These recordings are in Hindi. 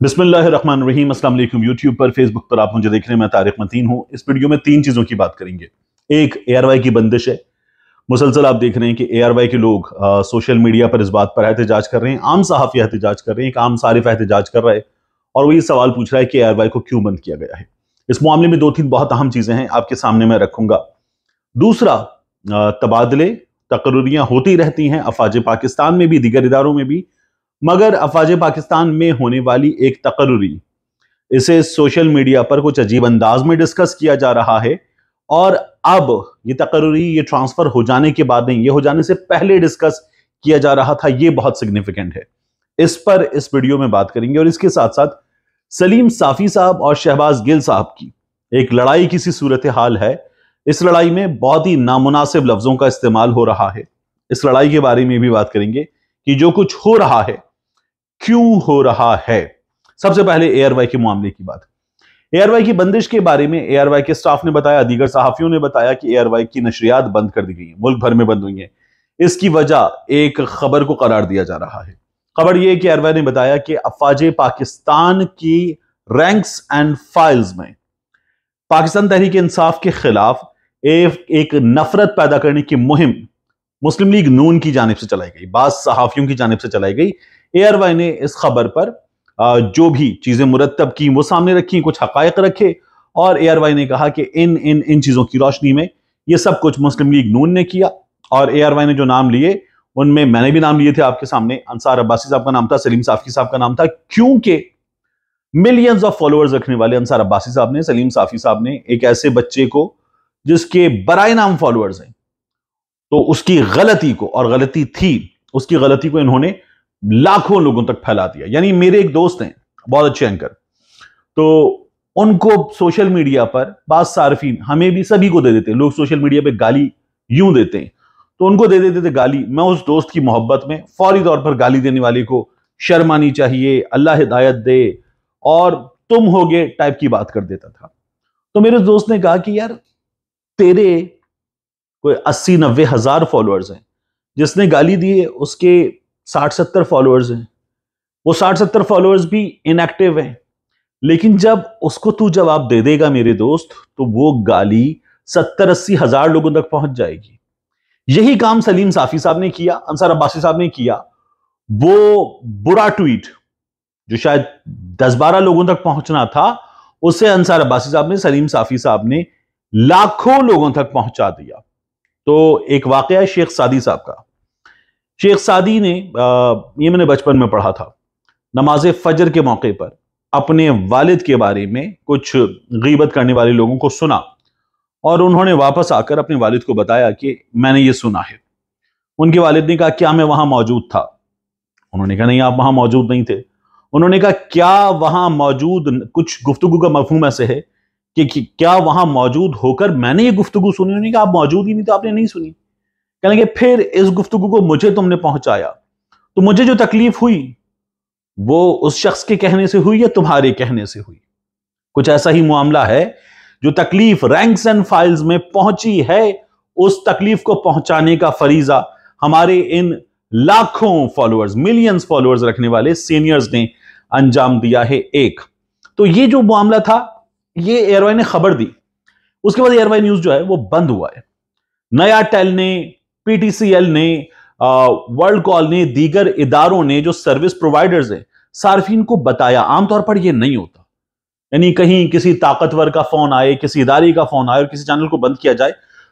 बिस्मिल्लाहिर्रहमानिर्रहीम। अस्सलाम वालेकुम। यूट्यूब पर, फेसबुक पर आप मुझे देख रहे हैं। मैं तारिक मतीन हूं। इस वीडियो में तीन चीजों की बात करेंगे। एक, एआरवाई की बंदिश है। मुसलसल आप देख रहे हैं कि एआरवाई के लोग सोशल मीडिया पर इस बात पर एहतजाज कर रहे हैं, आम सहाफी एहतजाज कर रहे हैं, एक आम सारिफ एहतजाज कर रहा है और वो ये सवाल पूछ रहा है कि एआरवाई को क्यों बंद किया गया है। इस मामले में दो तीन बहुत अहम चीजें हैं, आपके सामने मैं रखूंगा। दूसरा, तबादले तकर्रुरियां होती रहती हैं अफवाज पाकिस्तान में भी, दीगर इदारों में भी, मगर अफवाज पाकिस्तान में होने वाली एक तकर्रुरी, इसे सोशल मीडिया पर कुछ अजीब अंदाज में डिस्कस किया जा रहा है और अब ये तकर्रुरी ये ट्रांसफर हो जाने के बाद नहीं, ये हो जाने से पहले डिस्कस किया जा रहा था। ये बहुत सिग्निफिकेंट है। इस पर इस वीडियो में बात करेंगे और इसके साथ साथ सलीम साफी साहब और शहबाज गिल साहब की एक लड़ाई की सी सूरत हाल है। इस लड़ाई में बहुत ही नामुनासिब लफ्जों का इस्तेमाल हो रहा है। इस लड़ाई के बारे में भी बात करेंगे कि जो कुछ हो रहा है क्यों हो रहा है। सबसे पहले एआरवाई के मामले की बात। एआरवाई की बंदिश के बारे में एआरवाई के स्टाफ ने बताया, दीगर सहाफियों ने बताया कि एआरवाई की नशरियात बंद कर दी गई है, मुल्क भर में बंद हुई है। इसकी वजह एक खबर को करार दिया जा रहा है। खबर यह कि एआरवाई ने बताया कि अफवाज पाकिस्तान की रैंक्स एंड फाइल्स में पाकिस्तान तहरीक इंसाफ के खिलाफ एक नफरत पैदा करने की मुहिम मुस्लिम लीग नून की जानिब से चलाई गई, बाज सहाफियों की जानिब से चलाई गई। एआरवाई ने इस खबर पर जो भी चीजें मुरतब की वो सामने रखी, कुछ हकायक रखे और एआरवाई ने कहा कि इन इन इन चीजों की रोशनी में ये सब कुछ मुस्लिम लीग नून ने किया। और एआरवाई ने जो नाम लिए उनमें मैंने भी नाम लिए थे आपके सामने। अंसार अब्बासी साहब का नाम था, सलीम साफी साहब का नाम था, क्योंकि मिलियंस ऑफ फॉलोअर्स रखने वाले अंसार अब्बासी साहब ने, सलीम साफी साहब ने एक ऐसे बच्चे को जिसके बराए नाम फॉलोअर्स हैं, तो उसकी गलती को, और गलती थी, उसकी गलती को इन्होंने लाखों लोगों तक फैला दिया। यानी मेरे एक दोस्त हैं बहुत अच्छे एंकर, तो उनको सोशल मीडिया पर बात सार्फिन, हमें भी सभी को दे देते हैं लोग, सोशल मीडिया पे गाली यूं देते हैं, तो उनको दे देते थे गाली। मैं उस दोस्त की मोहब्बत में फौरी तौर पर गाली देने वाले को शर्म आनी चाहिए, अल्लाह हिदायत दे और तुम होगे टाइप की बात कर देता था। तो मेरे दोस्त ने कहा कि यार तेरे कोई 80-90 हजार फॉलोअर्स हैं, जिसने गाली दी है उसके 60-70 फॉलोअर्स हैं, वो 60-70 फॉलोअर्स भी इनएक्टिव हैं, लेकिन जब उसको तू जवाब दे देगा मेरे दोस्त, तो वो गाली 70-80 हजार लोगों तक पहुंच जाएगी। यही काम सलीम साफी साहब ने किया, अंसार अब्बासी साहब ने किया। वो बुरा ट्वीट जो शायद 10-12 लोगों तक पहुंचना था, उसे अंसार अब्बासी साहब ने, सलीम साफी साहब ने लाखों लोगों तक पहुंचा दिया। तो एक वाकया है शेख सादी साहब का। शेख सादी ने, ये मैंने बचपन में पढ़ा था, नमाज फजर के मौके पर अपने वालिद के बारे में कुछ गीबत करने वाले लोगों को सुना और उन्होंने वापस आकर अपने वालिद को बताया कि मैंने ये सुना है। उनके वालिद ने कहा क्या मैं वहां मौजूद था? उन्होंने कहा नहीं, आप वहां मौजूद नहीं थे। उन्होंने कहा क्या वहां मौजूद, कुछ गुफ्तगू का मफहूम ऐसे है कि क्या वहां मौजूद होकर मैंने ये गुफ्तगू सुनी? उन्होंने कहा आप मौजूद ही नहीं तो आपने नहीं सुनी। कहने लगे फिर इस गुफ्तगू को मुझे तुमने पहुंचाया, तो मुझे जो तकलीफ हुई वो उस शख्स के कहने से हुई या तुम्हारे कहने से हुई? कुछ ऐसा ही मामला है। जो तकलीफ रैंक्स एंड फाइल्स में पहुंची है, उस तकलीफ को पहुंचाने का फरीजा हमारे इन लाखों फॉलोअर्स, मिलियंस फॉलोअर्स रखने वाले सीनियर्स ने अंजाम दिया है। एक तो ये जो मामला था, ये एयरवाई ने खबर दी, उसके बाद एयरवाई न्यूज जो है वो बंद हुआ है। नया टेल ने, पीटीसीएल ने, वर्ल्ड कॉल ने, दीगर इदारों ने, जो सर्विस प्रोवाइडर्स हैं, सार्फिन को बताया। आमतौर पर यह नहीं होता, यानी कहीं किसी ताकतवर का फोन आए, किसी इदारे का फोन आए और किसी चैनल को बंद किया जाए,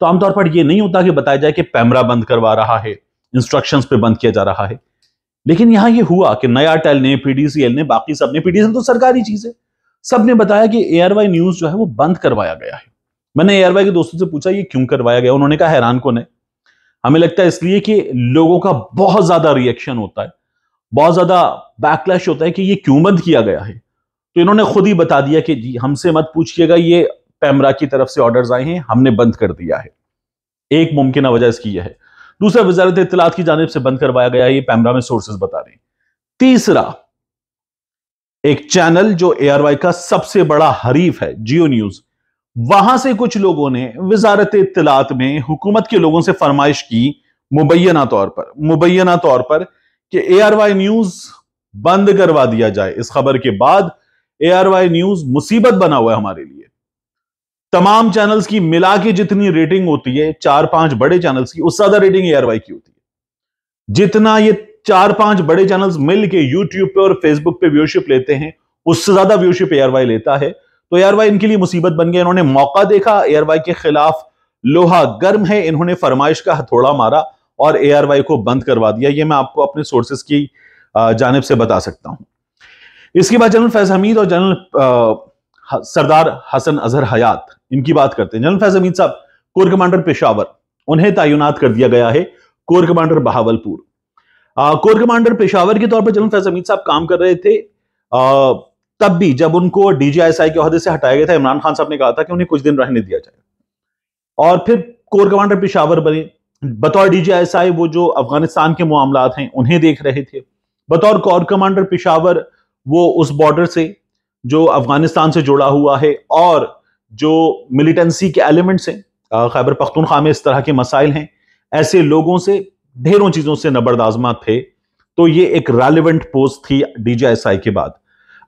तो आमतौर पर यह नहीं होता कि बताया जाए कि पैमरा बंद करवा रहा है, इंस्ट्रक्शंस पे बंद किया जा रहा है। लेकिन यहां यह हुआ कि नया टेल ने, पीटीसीएल ने, बाकी सब ने, पीटीसीएल तो सरकारी चीज है, सब ने बताया कि एयरवाई न्यूज जो है वो बंद करवाया गया है। मैंने एयरवाई के दोस्तों से पूछा ये क्यों करवाया गया? उन्होंने कहा हैरान कौन है, हमें लगता है इसलिए कि लोगों का बहुत ज्यादा रिएक्शन होता है, बहुत ज्यादा बैकलैश होता है कि ये क्यों बंद किया गया है। तो इन्होंने खुद ही बता दिया कि जी हमसे मत पूछिएगा, ये पैमरा की तरफ से ऑर्डर्स आए हैं, हमने बंद कर दिया है। एक मुमकिन वजह इसकी यह है। दूसरा, वजारत इत्तलात की जानिब से बंद करवाया गया है, ये पैमरा में सोर्सेज बता रहे हैं। तीसरा, एक चैनल जो एआरवाई का सबसे बड़ा हरीफ है, जियो न्यूज, वहां से कुछ लोगों ने वजारत इत्तलात में हुकूमत के लोगों से फरमाइश की मुबैना तौर पर कि एआरवाई न्यूज बंद करवा दिया जाए। इस खबर के बाद ARY न्यूज मुसीबत बना हुआ है हमारे लिए। तमाम चैनल्स की मिला के जितनी रेटिंग होती है 4-5 बड़े चैनल्स की, उससे ज्यादा रेटिंग ARY की होती है। जितना ये 4-5 बड़े चैनल्स मिल के यूट्यूब पे और फेसबुक पे व्यूअरशिप लेते हैं, उससे ज्यादा व्यूअरशिप ARY लेता है। तो ARY इनके लिए मुसीबत बन गया। इन्होंने मौका देखा, ARY के खिलाफ लोहा गर्म है, इन्होंने फरमाइश का हथौड़ा मारा और ARY को बंद करवा दिया। ये मैं आपको अपने सोर्सेस की जानिब से बता सकता हूं। इसके बाद जनरल फैज हमीद और जनरल सरदार हसन अजहर हयात, इनकी बात करते हैं। जनरल फैज हमीद साहब कोर कमांडर पेशावर, उन्हें तैनात कर दिया गया है core commander Bahawalpur. Core commander Peshawar के तौर पर जनरल फैज हमीद साहब काम कर रहे थे। तब भी जब उनको DGISI के ओहदे से हटाया गया था, इमरान खान साहब ने कहा था कि उन्हें कुछ दिन रहने दिया जाए, और फिर कोर कमांडर पेशावर बने। बतौर DGISI वो जो अफगानिस्तान के मामलात हैं उन्हें देख रहे थे। बतौर कोर कमांडर पेशावर वो उस बॉर्डर से जो अफगानिस्तान से जुड़ा हुआ है और जो मिलिटेंसी के एलिमेंट्स हैं, खैबर पख्तूनख्वा में इस तरह के मसाइल हैं, ऐसे लोगों से ढेरों चीजों से नबरदाजमा थे। तो ये एक रेलिवेंट पोस्ट थी DGISI के बाद।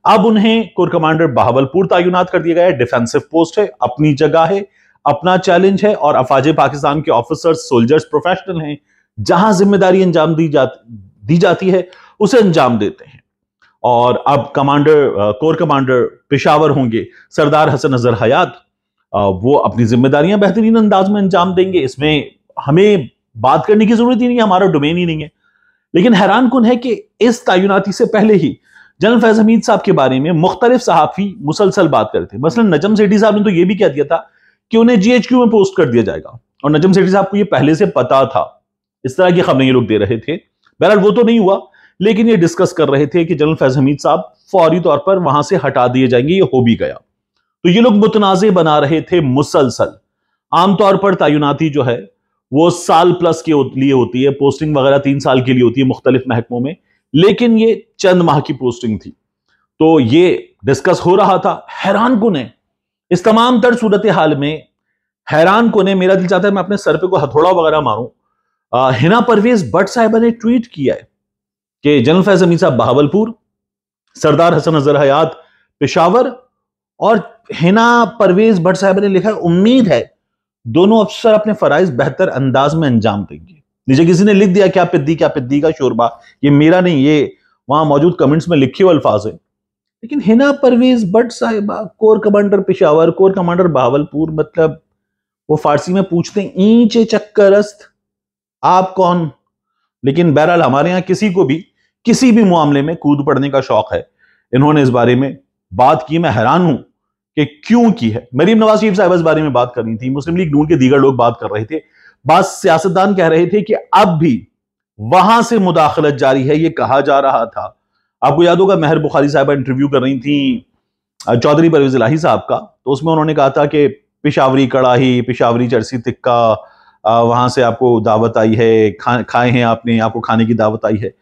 अब उन्हें कोर कमांडर बहावलपुर तैनात कर दिया गया है। डिफेंसिव पोस्ट है, अपनी जगह है, अपना चैलेंज है, और अफवाज पाकिस्तान के ऑफिसर्स, सोल्जर्स, प्रोफेशनल हैं। जहां जिम्मेदारी अंजाम दी जाती है उसे अंजाम देते हैं। और अब कोर कमांडर पेशावर होंगे सरदार हसन अजहर हयात। वो अपनी जिम्मेदारियां बेहतरीन अंदाज में अंजाम देंगे, इसमें हमें बात करने की जरूरत ही नहीं है, हमारा डोमेन ही नहीं है। लेकिन हैरान कुन है कि इस तैनाती से पहले ही जनरल फैज हमीद साहब के बारे में मुख्तलिफ सहाफी मुसलसल बात करते थे। मसलन नजम सेठी साहब ने तो यह भी कह दिया था कि उन्हें GHQ में पोस्ट कर दिया जाएगा, और नजम सेठी साहब को यह पहले से पता था। इस तरह की खबरें ये लोग दे रहे थे। बहरहाल वो तो नहीं हुआ, लेकिन ये डिस्कस कर रहे थे कि जनरल फैज हमीद साहब फौरी तौर पर वहां से हटा दिए जाएंगे। ये हो भी गया। तो ये लोग मुतनाज़े बना रहे थे मुसलसल। आमतौर पर तैनाती जो है वो साल प्लस के लिए होती है, पोस्टिंग वगैरह 3 साल के लिए होती है मुख्तलिफ महकमों में, लेकिन ये चंद माह की पोस्टिंग थी। तो ये डिस्कस हो रहा था। हैरान कुन है इस तमाम तर सूरत हाल में, हैरान कुन है, मेरा दिल चाहता है मैं अपने सर पे को हथौड़ा वगैरह मारूं। हिना परवेज भट्ट साहिबा ने ट्वीट किया है कि जनरल फैज हमीद साहब बहावलपुर, सरदार हसन अजहर हयात पेशावर, और हिना परवेज भट्ट साहिबा ने लिखा है उम्मीद है दोनों अफसर अपने फराइज बेहतर अंदाज में अंजाम देंगे। नीचे किसी ने लिख दिया क्या पिद्दी का शोरबा, ये मेरा नहीं, ये वहां मौजूद कमेंट्स में लिखे हुए अल्फाज है। लेकिन हिना परवेज भट्ट साहिबा core commander Peshawar, core commander Bahawalpur, मतलब वो फारसी में पूछते हैं ईंचे चक्करस्त आप कौन। लेकिन बहरहाल हमारे यहां किसी को भी किसी भी मामले में कूद पड़ने का शौक है। इन्होंने इस बारे में बात की, मैं हैरान हूं कि क्यों की है। मरीम नवाज शरीफ साहब इस बारे में बात करनी थी, मुस्लिम लीग नून के दीगर लोग बात कर रहे थे, बात सियासतदान कह रहे थे कि अब भी वहां से मुदाखलत जारी है। ये कहा जा रहा था, आपको याद होगा महर बुखारी साहबा इंटरव्यू कर रही थी चौधरी परवेज इलाही साहब का, तो उसमें उन्होंने कहा था कि पेशावरी कड़ाही, पेशावरी चरसी तिक्का, वहां से आपको दावत आई है, खाए हैं आपने, आपको खाने की दावत आई है।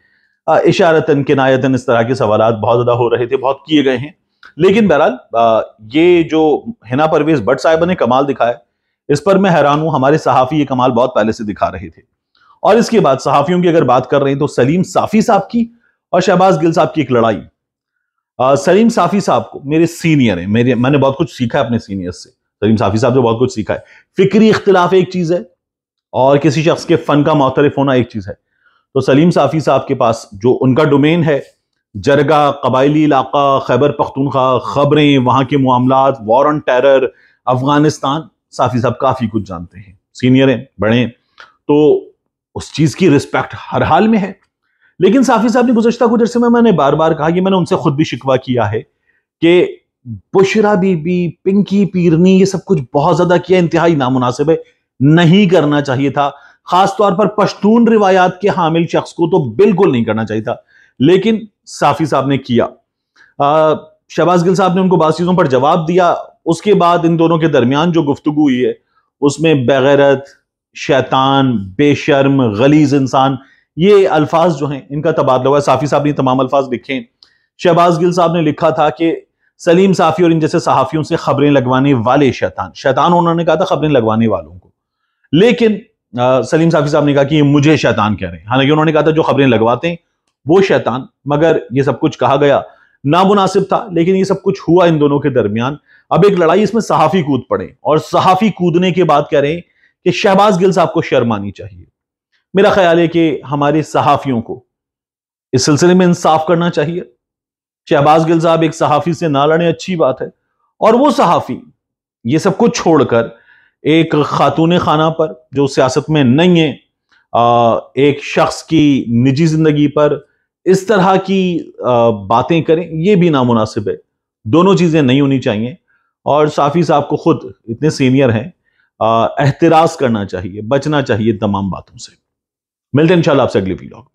इशारतन किनायतन इस तरह के सवालात बहुत ज्यादा हो रहे थे, बहुत किए गए हैं। लेकिन बहरहाल ये जो हिना परवेज भट्ट साहिबा ने कमाल दिखाया, इस पर मैं हैरान हूं। हमारे सहाफी ये कमाल बहुत पहले से दिखा रहे थे। और इसके बाद सहाफियों की अगर बात कर रहे हैं तो सलीम साफी साहब की और शहबाज गिल साहब की एक लड़ाई। सलीम साफी साहब को मेरे सीनियर है, मैंने बहुत कुछ सीखा है अपने सीनियर से। सलीम साफी साहब से बहुत कुछ सीखा है। फिक्री इख्तिलाफ एक चीज है और किसी शख्स के फन का मुतरिफ होना एक चीज है। तो सलीम साफी साहब के पास जो उनका डोमेन है, जरगा, कबायली इलाका, खैबर पख्तूनख्वा, खबरें, वहां के मामलात, वॉर ऑन टेरर, अफगानिस्तान, साफी साहब काफी कुछ जानते हैं, सीनियर हैं, बड़े हैं, तो उस चीज की रिस्पेक्ट हर हाल में है। लेकिन साफी साहब ने गुज़श्ता कुछ अरसे में, मैंने बार बार कहा कि मैंने उनसे खुद भी शिकवा किया है कि बुशरा बीबी, पिंकी पीरनी, ये सब कुछ बहुत ज्यादा किया, इंतहाई नामुनासिब है, नहीं करना चाहिए था। खासतौर पर पश्तून रिवायात के हामिल शख्स को तो बिल्कुल नहीं करना चाहिए था, लेकिन साफी साहब ने किया। शहबाज गिल साहब ने उनको बात चीजों पर जवाब दिया। उसके बाद इन दोनों के दरमियान जो गुफ्तगू हुई है उसमें बेगैरत, शैतान, बेशर्म, गलीज इंसान, ये अल्फाज जो हैं इनका तबादला हुआ है। साफी साहब ने तमाम अल्फाज लिखे। शहबाज गिल साहब ने लिखा था कि सलीम साफी और इन जैसे सहाफियों से खबरें लगवाने वाले शैतान, शैतान उन्होंने कहा था खबरें लगवाने वालों को, लेकिन सलीम साफी साहब ने कहा कि ये मुझे शैतान कह रहे हैं। हालांकि उन्होंने कहा था जो खबरें लगवाते हैं वो शैतान। मगर ये सब कुछ कहा गया नामुनासिब था, लेकिन ये सब कुछ हुआ इन दोनों के दरमियान। अब एक लड़ाई, इसमें सहाफी कूद पड़े और सहाफी कूदने के बाद कह रहे हैं कि शहबाज गिल साहब को शर्म आनी चाहिए। मेरा ख्याल है कि हमारे सहाफियों को इस सिलसिले में इंसाफ करना चाहिए। शहबाज गिल साहब एक सहाफी से ना लड़े, अच्छी बात है, और वो सहाफी ये सब कुछ छोड़कर एक खातून खाना पर जो सियासत में नहीं है, एक शख्स की निजी जिंदगी पर इस तरह की बातें करें, ये भी नामुनासिब है। दोनों चीजें नहीं होनी चाहिए और साफी साहब को खुद इतने सीनियर हैं, एहतिराज करना चाहिए, बचना चाहिए तमाम बातों से। मिलते हैं इंशाल्लाह आपसे अगली वीडियो।